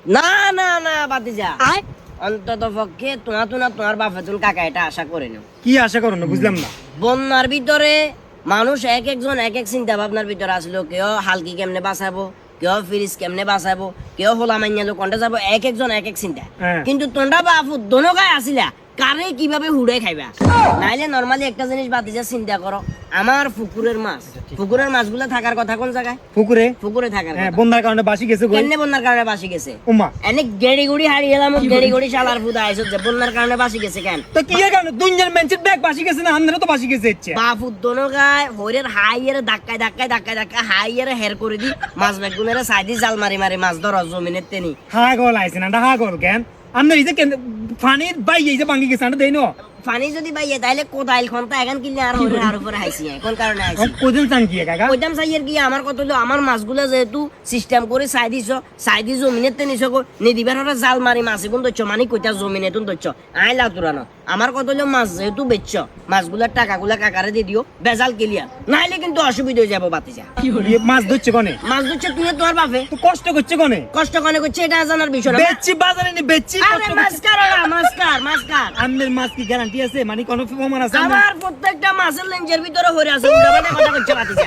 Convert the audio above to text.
না না না বাতিজা, অন্তত পক্ষে তোমার বাপে তুল কাকা এটা আশা করে নাও। কি আশা করো না বুঝলাম না। বন্যার ভিতরে মানুষ এক একজন এক এক চিন্তা ভাবনার ভিতরে আসলো, কেউ হালকি কেমনে বাঁচাবো, কেউ ফ্রিজ কেমনে বাঁচাবো, কেউ হোলা মাইয়া কোনটা যাবো, এক একজন এক এক চিন্তা। কিন্তু তোমরা বাপু দনগায় আসিলা কারে কিভাবে হুড়ে খাইবা। নাইলে নরমালি একটা জিনিস বাতিজা চিন্তা করো, আমার পুকুরের মাছগুলো থাকার কথা কোন জায়গায়? পুকুরে থাকার কথা। বন্যার কারণে বাসি গেছে গো। কেমনে বন্যার কারণে বাসি গেছে? ওমা এনে গেড়ি গুড়ি হারিয়ে এলাম, গেড়ি গুড়ি শালার ফুদা আইছো যে বন্যার কারণে বাসি গেছে কেন? তো কি এর কারণে দুনিয়ার মেনচের ব্যাগ বাসি গেছে না আমনেরও তো বাসি গেছে ইচ্ছে। বাপু দনগায় হইরের হাইয়ের ধাক্কায় হাইয়ের হের করে দি মাছ ব্যাগগুলোর সাইডে জাল মারি মাছ ধর জমিনের তেনি। হাগল আইছে না হাগল কেন? আমনে এই যে পানির বাই এই যে ভাঙি গেছে না দেই না। পানি যদি বাইয়ে তাইলে কোদাইল খন্তা এখন কিনলে আর হইরে আর উপরে হাইছি কোন কারণে হাইছি? কোদিন চান কি কাকা? কইতাম সাইয়ের কি আমার কত হলো, আমার মাছগুলো যেহেতু সিস্টেম করে সাইদি জমিনের তে নিছো নিদিবার হঠাৎ জাল মারি মাছ এখন দচ্ছ মানে কইতা জমিনে তুন দচ্ছ আই লাতুরানো। আমার কত হলো মাছ যেহেতু বেচছ মাছগুলার টাকাগুলা কাকারে দিয়ে দিও, বেজাল ক্লিয়ার, নাইলে কিন্তু অসুবিধা হয়ে যাবো বাতিজা। মাছ ধরছে কোনে? মাছ ধরছে তুই তোর বাপে। তো কষ্ট করছে কোনে? কষ্ট কনে করছে এটা জানার বিষয় না। বেচছি বাজারে নি বেচছি। আরে মাছ কার আমনের মাছ কি গ্যারান্টি আছে? মানে কোন প্রমাণ আছে? আমার প্রত্যেকটা মাছের লেঞ্জের ভিতরে হরে আছে, উল্টা পাল্টা কথা করছে বাতিজা।